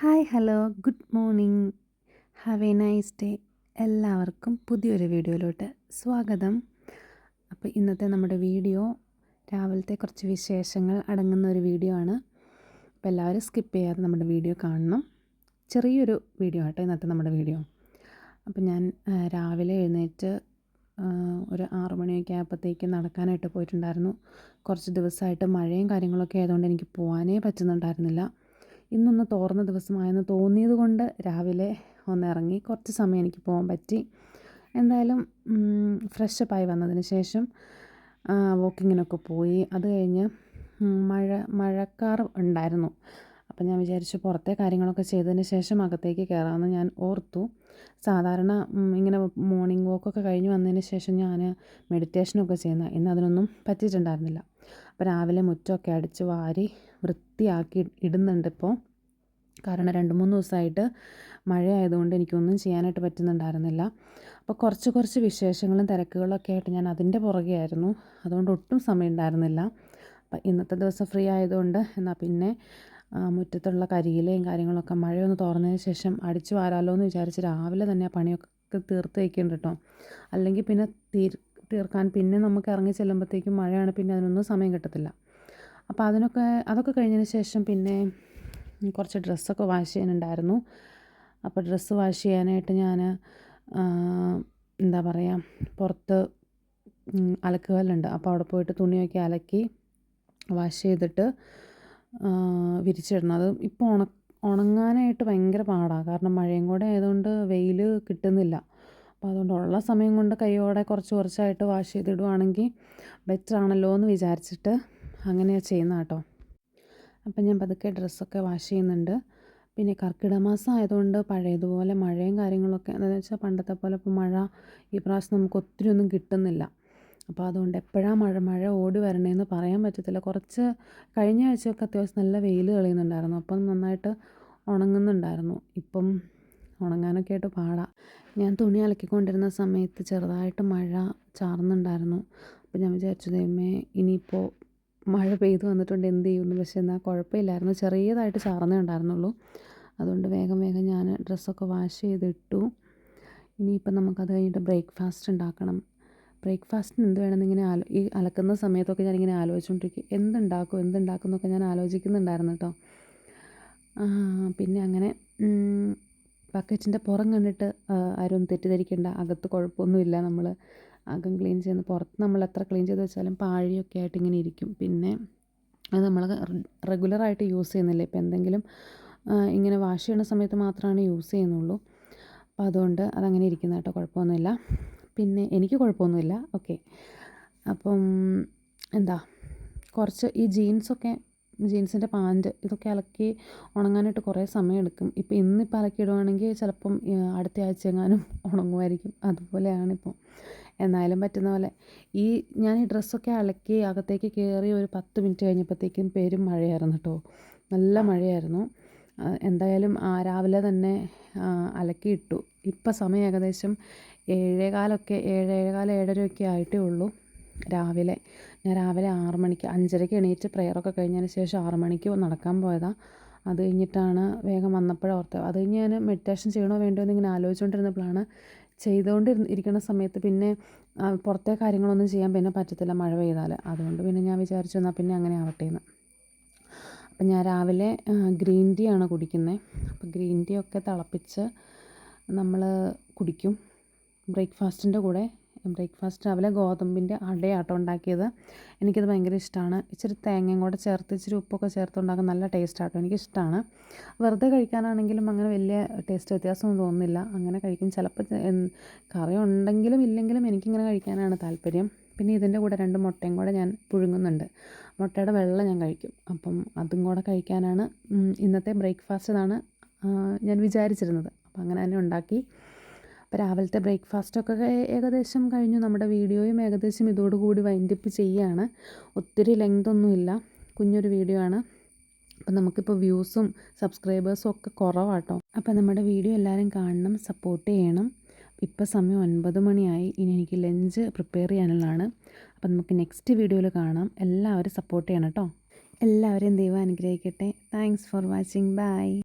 Hi hello good morning. Have A nice day. എല്ലാവർക്കും പുതിയൊരു വീഡിയോയിലോട്ട് സ്വാഗതം. അപ്പോൾ ഇന്നത്തെ നമ്മുടെ വീഡിയോ രാവിലത്തെ കുറച്ച് വിശേഷങ്ങൾ അടങ്ങുന്ന ഒരു വീഡിയോ ആണ്. അപ്പോൾ എല്ലാവരും സ്കിപ്പ് ചെയ്യാതെ നമ്മുടെ വീഡിയോ കാണണം. ചെറിയൊരു വീഡിയോ ആട്ടോ ഇന്നത്തെ നമ്മുടെ വീഡിയോ. അപ്പോൾ ഞാൻ രാവിലെ എഴുന്നേറ്റ് ഒരു 6 മണിയൊക്കെ ആയപ്പോഴത്തേക്ക് നടക്കാനായിട്ട് പോയിട്ടുണ്ടായിരുന്നു. കുറച്ച് ദിവസമായിട്ട് മഴയും കാര്യങ്ങളൊക്കെ ആയതുകൊണ്ട് എനിക്ക് പോകാനേ പറ്റുന്നുണ്ടായിരുന്നില്ല. ഇന്നൊന്ന് തോർന്ന ദിവസമായെന്ന് തോന്നിയത് കൊണ്ട് രാവിലെ ഒന്നിറങ്ങി കുറച്ച് സമയം എനിക്ക് പോകാൻ പറ്റി. എന്തായാലും ഫ്രഷപ്പായി വന്നതിന് ശേഷം വാക്കിങ്ങിനൊക്കെ പോയി. അത് കഴിഞ്ഞ് മഴക്കാർ ഉണ്ടായിരുന്നു. അപ്പം ഞാൻ വിചാരിച്ചു പുറത്തെ കാര്യങ്ങളൊക്കെ ചെയ്തതിന് ശേഷം അകത്തേക്ക് കയറാമെന്ന് ഞാൻ ഓർത്തു. സാധാരണ ഇങ്ങനെ മോർണിംഗ് വാക്കൊക്കെ കഴിഞ്ഞ് വന്നതിന് ശേഷം ഞാൻ മെഡിറ്റേഷനൊക്കെ ചെയ്യുന്ന ഇന്ന് അതിനൊന്നും പറ്റിയിട്ടുണ്ടായിരുന്നില്ല. അപ്പോൾ രാവിലെ മുറ്റമൊക്കെ അടിച്ച് വാരി വൃത്തിയാക്കി ഇടുന്നുണ്ട് ഇപ്പോൾ. കാരണം 2-3 ദിവസമായിട്ട് മഴയായതുകൊണ്ട് എനിക്കൊന്നും ചെയ്യാനായിട്ട് പറ്റുന്നുണ്ടായിരുന്നില്ല. അപ്പോൾ കുറച്ച് വിശേഷങ്ങളും തിരക്കുകളൊക്കെ ആയിട്ട് ഞാൻ അതിൻ്റെ പുറകെയായിരുന്നു. അതുകൊണ്ട് ഒട്ടും സമയം ഉണ്ടായിരുന്നില്ല. അപ്പം ഇന്നത്തെ ദിവസം ഫ്രീ ആയതുകൊണ്ട് എന്നാൽ പിന്നെ മുറ്റത്തുള്ള കരിയിലയും കാര്യങ്ങളൊക്കെ മഴയൊന്ന് തോർന്നതിന് ശേഷം അടിച്ചു വാരാലോ എന്ന് വിചാരിച്ച് രാവിലെ തന്നെ ആ പണിയൊക്കെ തീർത്ത് വയ്ക്കുന്നുണ്ട് കേട്ടോ. അല്ലെങ്കിൽ പിന്നെ തീർക്കാൻ പിന്നെ നമുക്ക് ഇറങ്ങി ചെല്ലുമ്പോഴത്തേക്കും മഴയാണ്, പിന്നെ അതിനൊന്നും സമയം കിട്ടത്തില്ല. അപ്പോൾ അതൊക്കെ കഴിഞ്ഞതിന് ശേഷം പിന്നെ കുറച്ച് ഡ്രസ്സൊക്കെ വാഷ് ചെയ്യാനുണ്ടായിരുന്നു. അപ്പോൾ ഡ്രസ്സ് വാഷ് ചെയ്യാനായിട്ട് ഞാൻ എന്താ പറയുക, പുറത്ത് അലക്കുകല്ലുണ്ട്. അപ്പോൾ അവിടെ പോയിട്ട് തുണിയൊക്കെ അലക്കി വാഷ് ചെയ്തിട്ട് വിരിച്ചിടണം. അത് ഇപ്പോൾ ഉണങ്ങാനായിട്ട് ഭയങ്കര പാടാണ്. കാരണം മഴയും കൂടെ ആയതുകൊണ്ട് വെയിൽ കിട്ടുന്നില്ല. അപ്പോൾ അതുകൊണ്ട് ഉള്ള സമയം കൊണ്ട് കൈയോടെ കുറച്ചായിട്ട് വാഷ് ചെയ്തിടുവാണെങ്കിൽ ബെറ്റർ ആണല്ലോ എന്ന് വിചാരിച്ചിട്ട് അങ്ങനെയാണ് ചെയ്യുന്നത് കേട്ടോ. അപ്പം ഞാൻ പതുക്കെ ഡ്രസ്സൊക്കെ വാഷ് ചെയ്യുന്നുണ്ട്. പിന്നെ കർക്കിടക മാസം ആയതുകൊണ്ട് പഴയതുപോലെ മഴയും കാര്യങ്ങളൊക്കെ എന്താണെന്ന് വെച്ചാൽ പണ്ടത്തെ പോലെ ഇപ്പോൾ മഴ ഈ പ്രാവശ്യം നമുക്ക് ഒത്തിരി ഒന്നും കിട്ടുന്നില്ല. അപ്പോൾ അതുകൊണ്ട് എപ്പോഴാണ് മഴ ഓടി വരണേന്ന് പറയാൻ പറ്റത്തില്ല. കുറച്ച് കഴിഞ്ഞ ആഴ്ചയൊക്കെ അത്യാവശ്യം നല്ല വെയിൽ തെളിയുന്നുണ്ടായിരുന്നു. അപ്പം നന്നായിട്ട് ഉണങ്ങുന്നുണ്ടായിരുന്നു. ഇപ്പം ഉണങ്ങാനൊക്കെ ആയിട്ട് പാടാം. ഞാൻ തുണി അലക്കിക്കൊണ്ടിരുന്ന സമയത്ത് ചെറുതായിട്ട് മഴ ചാറുന്നുണ്ടായിരുന്നു. അപ്പോൾ ഞാൻ വിചാരിച്ചു ദൈവമേ ഇനിയിപ്പോൾ മഴ പെയ്തു വന്നിട്ടുണ്ട് എന്ത് ചെയ്യുമെന്ന്. പക്ഷേ എന്നാൽ കുഴപ്പമില്ലായിരുന്നു, ചെറിയതായിട്ട് ചാറുന്നേ ഉണ്ടായിരുന്നുള്ളൂ. അതുകൊണ്ട് വേഗം ഞാൻ ഡ്രസ്സൊക്കെ വാഷ് ചെയ്തിട്ടു. ഇനിയിപ്പം നമുക്കത് കഴിഞ്ഞിട്ട് ബ്രേക്ക്ഫാസ്റ്റ് ഉണ്ടാക്കണം. ബ്രേക്ക്ഫാസ്റ്റിന് എന്ത് വേണമെന്നിങ്ങനെ ഈ അലക്കുന്ന സമയത്തൊക്കെ ഞാനിങ്ങനെ ആലോചിച്ചുകൊണ്ടിരിക്കും, എന്തുണ്ടാക്കും എന്നൊക്കെ ഞാൻ ആലോചിക്കുന്നുണ്ടായിരുന്നു കേട്ടോ. പിന്നെ അങ്ങനെ ബക്കറ്റിൻ്റെ പുറം കണ്ടിട്ട് ആരും തെറ്റിദ്ധരിക്കേണ്ട, അകത്ത് കുഴപ്പമൊന്നുമില്ല. നമ്മൾ അകം ക്ലീൻ ചെയ്യുന്ന, പുറത്ത് നമ്മൾ എത്ര ക്ലീൻ ചെയ്ത് വെച്ചാലും പാഴിയൊക്കെ ആയിട്ട് ഇങ്ങനെ ഇരിക്കും. പിന്നെ അത് നമ്മൾ റെഗുലറായിട്ട് യൂസ് ചെയ്യുന്നില്ല. ഇപ്പോൾ എന്തെങ്കിലും ഇങ്ങനെ വാഷ് ചെയ്യുന്ന സമയത്ത് മാത്രമാണ് യൂസ് ചെയ്യുന്നുള്ളൂ. അപ്പോൾ അതുകൊണ്ട് അതങ്ങനെ ഇരിക്കുന്ന കേട്ടോ, കുഴപ്പമൊന്നുമില്ല. പിന്നെ എനിക്ക് കുഴപ്പമൊന്നുമില്ല, ഓക്കെ. അപ്പം കുറച്ച് ഈ ജീൻസിൻ്റെ പാൻറ്റ് ഇതൊക്കെ അലക്കി ഉണങ്ങാനായിട്ട് കുറേ സമയമെടുക്കും. ഇന്നിപ്പോൾ അലക്കിയിടുവാണെങ്കിൽ ചിലപ്പം അടുത്ത ആഴ്ച എങ്ങാനും ഉണങ്ങുമായിരിക്കും. അതുപോലെയാണിപ്പോൾ. എന്നാലും പറ്റുന്ന പോലെ ഞാൻ ഈ ഡ്രസ്സൊക്കെ അലക്കി അകത്തേക്ക് കയറി ഒരു 10 മിനിറ്റ് കഴിഞ്ഞപ്പോഴത്തേക്കും പെരും മഴയായിരുന്നു കേട്ടോ. നല്ല മഴയായിരുന്നു. എന്തായാലും രാവിലെ തന്നെ അലക്കിയിട്ടു. ഇപ്പം സമയം ഏകദേശം 7:15 7:30 ആയിട്ടേ ഉള്ളൂ. ഞാൻ രാവിലെ 6 മണിക്ക് 5:30 എണീറ്റ് പ്രയറൊക്കെ കഴിഞ്ഞതിന് ശേഷം 6 മണിക്ക് നടക്കാൻ പോയതാണ്. അത് കഴിഞ്ഞിട്ടാണ് വേഗം വന്നപ്പോഴാണ് ഓർത്തത്. അത് കഴിഞ്ഞ് ഞാൻ മെഡിറ്റേഷൻ ചെയ്യണോ വേണ്ടോ എന്നിങ്ങനെ ആലോചിച്ചുകൊണ്ടിരുന്നപ്പോഴാണ്, ചെയ്തുകൊണ്ടിരിക്കുന്ന സമയത്ത് പിന്നെ പുറത്തെ കാര്യങ്ങളൊന്നും ചെയ്യാൻ പിന്നെ പറ്റത്തില്ല മഴ പെയ്താൽ. അതുകൊണ്ട് പിന്നെ ഞാൻ വിചാരിച്ചു എന്നാൽ പിന്നെ അങ്ങനെ ആവട്ടെ എന്ന്. അപ്പം ഞാൻ രാവിലെ ഗ്രീൻ ടീ ആണ് കുടിക്കുന്നത്. അപ്പോൾ ഗ്രീൻ ടീ ഒക്കെ തിളപ്പിച്ച് നമ്മൾ കുടിക്കും ബ്രേക്ക്ഫാസ്റ്റിൻ്റെ കൂടെ. ബ്രേക്ക്ഫാസ്റ്റ് രാവിലെ ഗോതമ്പിൻ്റെ അടയാട്ടോ ഉണ്ടാക്കിയത്. എനിക്കത് ഭയങ്കര ഇഷ്ടമാണ്. ഇച്ചിരി തേങ്ങയും കൂടെ ചേർത്ത് ഇച്ചിരി ഉപ്പൊക്കെ ചേർത്ത് ഉണ്ടാക്കുന്ന നല്ല ടേസ്റ്റ് ആട്ടോ, എനിക്കിഷ്ടമാണ്. വെറുതെ കഴിക്കാനാണെങ്കിലും അങ്ങനെ വലിയ ടേസ്റ്റ് വ്യത്യാസമൊന്നും തോന്നുന്നില്ല. അങ്ങനെ കഴിക്കും. ചിലപ്പോൾ കറി ഉണ്ടെങ്കിലും ഇല്ലെങ്കിലും എനിക്കിങ്ങനെ കഴിക്കാനാണ് താല്പര്യം. പിന്നെ ഇതിൻ്റെ കൂടെ 2 മുട്ടയും കൂടെ ഞാൻ പുഴുങ്ങുന്നുണ്ട്. മുട്ടയുടെ വെള്ള ഞാൻ കഴിക്കും. അപ്പം അതും കൂടെ കഴിക്കാനാണ് ഇന്നത്തെ ബ്രേക്ക്ഫാസ്റ്റ് എന്നാണ് ഞാൻ വിചാരിച്ചിരുന്നത്. അപ്പം അങ്ങനെ തന്നെ ഉണ്ടാക്കി. അപ്പോൾ രാവിലത്തെ ബ്രേക്ക്ഫാസ്റ്റൊക്കെ ഏകദേശം കഴിഞ്ഞു. നമ്മുടെ വീഡിയോയും ഏകദേശം ഇതോടുകൂടി വൈൻഡപ്പ് ചെയ്യുകയാണ്. ഒത്തിരി ലെങ്തൊന്നുമില്ല, കുഞ്ഞൊരു വീഡിയോ ആണ്. അപ്പം നമുക്കിപ്പോൾ വ്യൂസും സബ്സ്ക്രൈബേഴ്സും ഒക്കെ കുറവാട്ടോ. അപ്പോൾ നമ്മുടെ വീഡിയോ എല്ലാവരും കാണണം, സപ്പോർട്ട് ചെയ്യണം. ഇപ്പോൾ സമയം 9 മണിയായി. ഇനി എനിക്ക് ലഞ്ച് പ്രിപ്പയർ ചെയ്യാനുള്ളതാണ്. അപ്പം നമുക്ക് നെക്സ്റ്റ് വീഡിയോയിൽ കാണാം. എല്ലാവരും സപ്പോർട്ട് ചെയ്യണം കേട്ടോ. എല്ലാവരെയും ദൈവം അനുഗ്രഹിക്കട്ടെ. Thanks for watching. ബൈ.